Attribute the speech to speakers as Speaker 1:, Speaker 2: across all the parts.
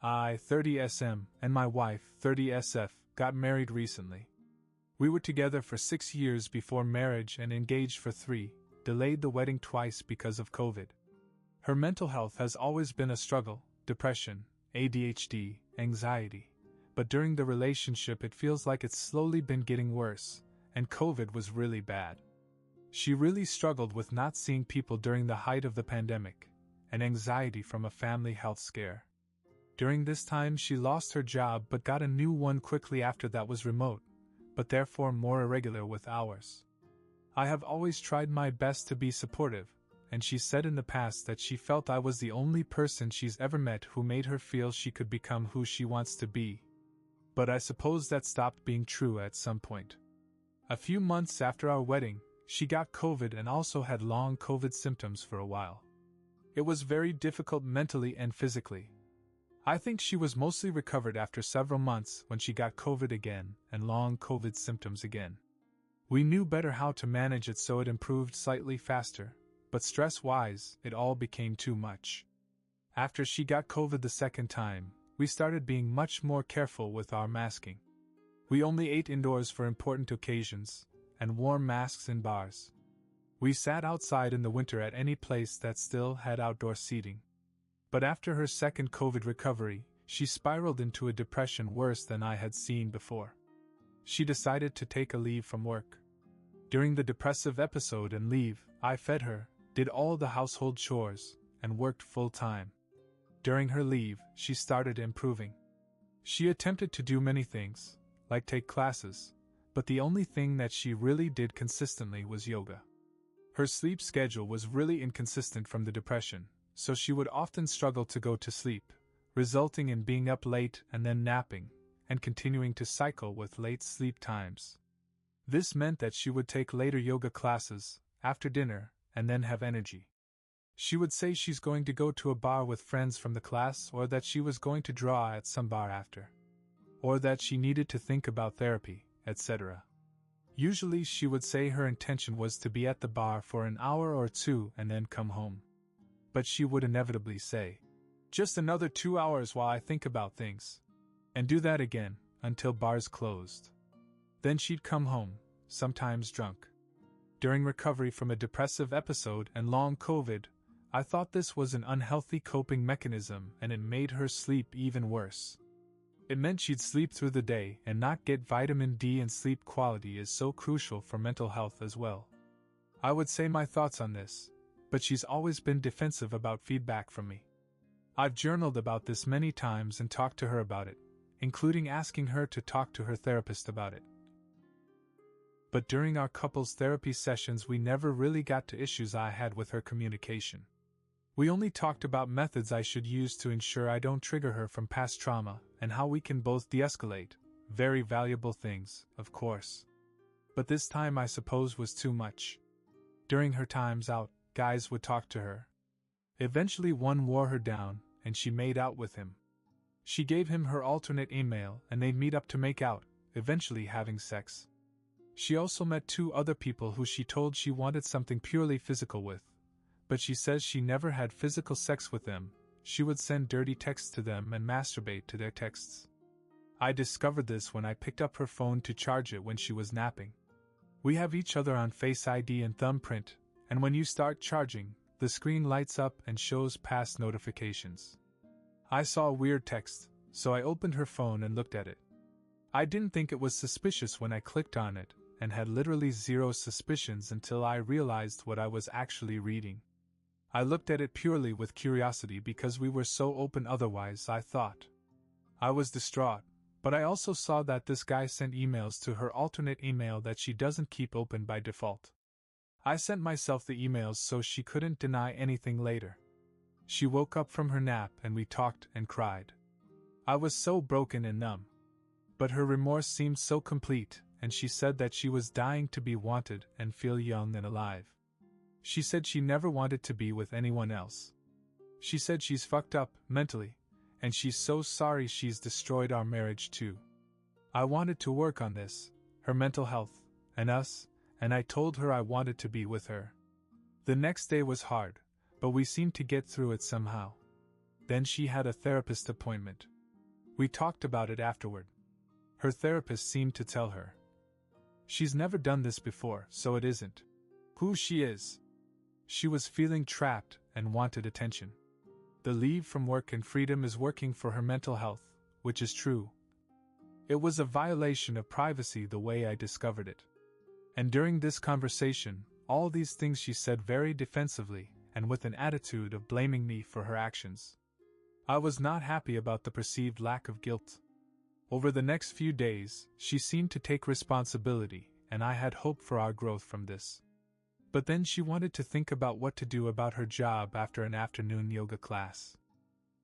Speaker 1: I, 30SM, and my wife, 30SF, got married recently. We were together for 6 years before marriage and engaged for 3, delayed the wedding twice because of COVID. Her mental health has always been a struggle, depression, ADHD, anxiety. But during the relationship it feels like it's slowly been getting worse, and COVID was really bad. She really struggled with not seeing people during the height of the pandemic, and anxiety from a family health scare. During this time she lost her job but got a new one quickly after that was remote, but therefore more irregular with hours. I have always tried my best to be supportive, and she said in the past that she felt I was the only person she's ever met who made her feel she could become who she wants to be. But I suppose that stopped being true at some point. A few months after our wedding, she got COVID and also had long COVID symptoms for a while. It was very difficult mentally and physically. I think she was mostly recovered after several months when she got COVID again and long COVID symptoms again. We knew better how to manage it so it improved slightly faster, but stress-wise, it all became too much. After she got COVID the second time, we started being much more careful with our masking. We only ate indoors for important occasions, and wore masks in bars. We sat outside in the winter at any place that still had outdoor seating. But after her second COVID recovery, she spiraled into a depression worse than I had seen before. She decided to take a leave from work. During the depressive episode and leave, I fed her, did all the household chores, and worked full-time. During her leave, she started improving. She attempted to do many things, like take classes, but the only thing that she really did consistently was yoga. Her sleep schedule was really inconsistent from the depression, so she would often struggle to go to sleep, resulting in being up late and then napping, and continuing to cycle with late sleep times. This meant that she would take later yoga classes, after dinner, and then have energy. She would say she's going to go to a bar with friends from the class, or that she was going to draw at some bar after, or that she needed to think about therapy, etc. Usually she would say her intention was to be at the bar for an hour or 2 and then come home. But she would inevitably say, "Just another 2 hours while I think about things," and do that again, until bars closed. Then she'd come home, sometimes drunk. During recovery from a depressive episode and long COVID, I thought this was an unhealthy coping mechanism and it made her sleep even worse. It meant she'd sleep through the day and not get vitamin D, and sleep quality is so crucial for mental health as well. I would say my thoughts on this, but she's always been defensive about feedback from me. I've journaled about this many times and talked to her about it, including asking her to talk to her therapist about it. But during our couples therapy sessions we never really got to issues I had with her communication. We only talked about methods I should use to ensure I don't trigger her from past trauma, and how we can both de-escalate. Very valuable things, of course. But this time I suppose was too much. During her times out, guys would talk to her. Eventually one wore her down, and she made out with him. She gave him her alternate email and they'd meet up to make out, eventually having sex. She also met 2 other people who she told she wanted something purely physical with. But she says she never had physical sex with them. She would send dirty texts to them and masturbate to their texts. I discovered this when I picked up her phone to charge it when she was napping. We have each other on Face ID and thumbprint, and when you start charging, the screen lights up and shows past notifications. I saw a weird text, so I opened her phone and looked at it. I didn't think it was suspicious when I clicked on it, and had literally 0 suspicions until I realized what I was actually reading. I looked at it purely with curiosity because we were so open otherwise, I thought. I was distraught, but I also saw that this guy sent emails to her alternate email that she doesn't keep open by default. I sent myself the emails so she couldn't deny anything later. She woke up from her nap and we talked and cried. I was so broken and numb. But her remorse seemed so complete, and she said that she was dying to be wanted and feel young and alive. She said she never wanted to be with anyone else. She said she's fucked up, mentally, and she's so sorry she's destroyed our marriage too. I wanted to work on this, her mental health, and us, and I told her I wanted to be with her. The next day was hard, but we seemed to get through it somehow. Then she had a therapist appointment. We talked about it afterward. Her therapist seemed to tell her, "She's never done this before, so it isn't who she is." She was feeling trapped and wanted attention. The leave from work and freedom is working for her mental health, which is true. It was a violation of privacy the way I discovered it. And during this conversation, all these things she said very defensively and with an attitude of blaming me for her actions. I was not happy about the perceived lack of guilt. Over the next few days, she seemed to take responsibility, and I had hope for our growth from this. But then she wanted to think about what to do about her job after an afternoon yoga class.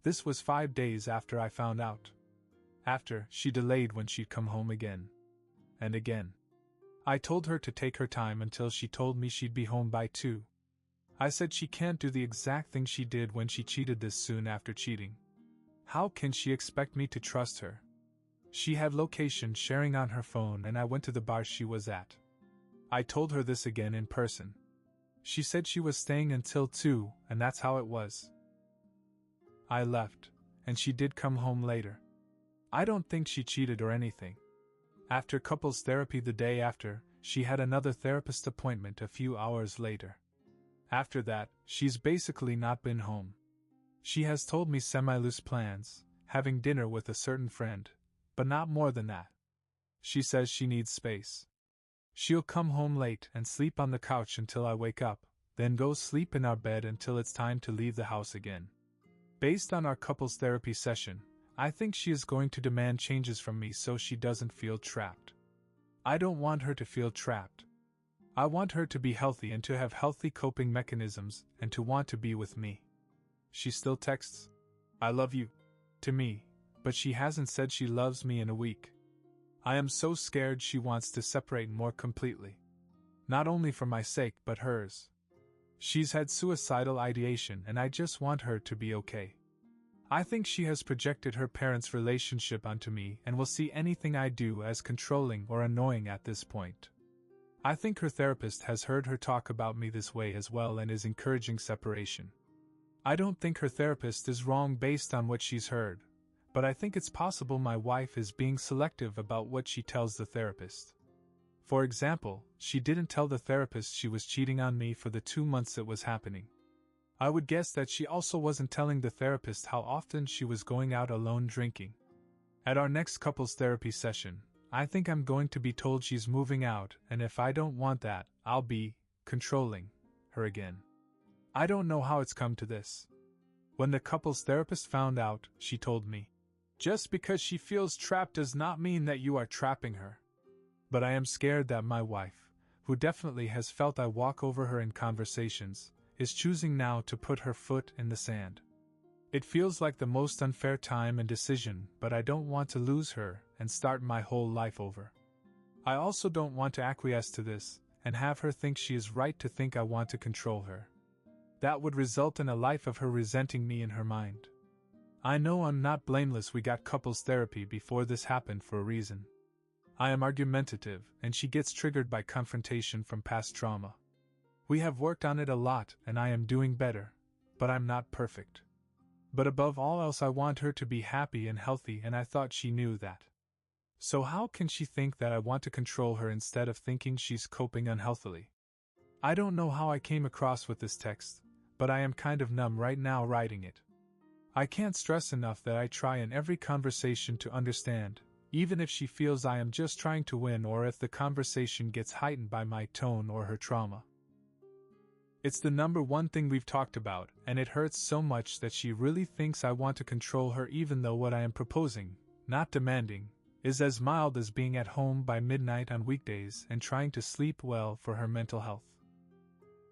Speaker 1: This was 5 days after I found out. After, she delayed when she'd come home again. And again. I told her to take her time until she told me she'd be home by 2. I said she can't do the exact thing she did when she cheated this soon after cheating. How can she expect me to trust her? She had location sharing on her phone and I went to the bar she was at. I told her this again in person. She said she was staying until 2, and that's how it was. I left, and she did come home later. I don't think she cheated or anything. After couples therapy the day after, she had another therapist appointment a few hours later. After that, she's basically not been home. She has told me semi-loose plans, having dinner with a certain friend, but not more than that. She says she needs space. She'll come home late and sleep on the couch until I wake up, then go sleep in our bed until it's time to leave the house again. Based on our couples therapy session, I think she is going to demand changes from me so she doesn't feel trapped. I don't want her to feel trapped. I want her to be healthy and to have healthy coping mechanisms and to want to be with me. She still texts, "I love you," to me, but she hasn't said she loves me in a week. I am so scared she wants to separate more completely. Not only for my sake but hers. She's had suicidal ideation and I just want her to be okay. I think she has projected her parents' relationship onto me and will see anything I do as controlling or annoying at this point. I think her therapist has heard her talk about me this way as well and is encouraging separation. I don't think her therapist is wrong based on what she's heard, but I think it's possible my wife is being selective about what she tells the therapist. For example, she didn't tell the therapist she was cheating on me for the 2 months it was happening. I would guess that she also wasn't telling the therapist how often she was going out alone drinking. At our next couples therapy session, I think I'm going to be told she's moving out, and if I don't want that, I'll be controlling her again. I don't know how it's come to this. When the couples therapist found out, she told me, "Just because she feels trapped does not mean that you are trapping her." But I am scared that my wife, who definitely has felt I walk over her in conversations, is choosing now to put her foot in the sand. It feels like the most unfair time and decision, but I don't want to lose her and start my whole life over. I also don't want to acquiesce to this and have her think she is right to think I want to control her. That would result in a life of her resenting me in her mind. I know I'm not blameless. We got couples therapy before this happened for a reason. I am argumentative, and she gets triggered by confrontation from past trauma. We have worked on it a lot, and I am doing better, but I'm not perfect. But above all else I want her to be happy and healthy, and I thought she knew that. So how can she think that I want to control her instead of thinking she's coping unhealthily? I don't know how I came across with this text, but I am kind of numb right now writing it. I can't stress enough that I try in every conversation to understand, even if she feels I am just trying to win or if the conversation gets heightened by my tone or her trauma. It's the number one thing we've talked about, and it hurts so much that she really thinks I want to control her even though what I am proposing, not demanding, is as mild as being at home by midnight on weekdays and trying to sleep well for her mental health.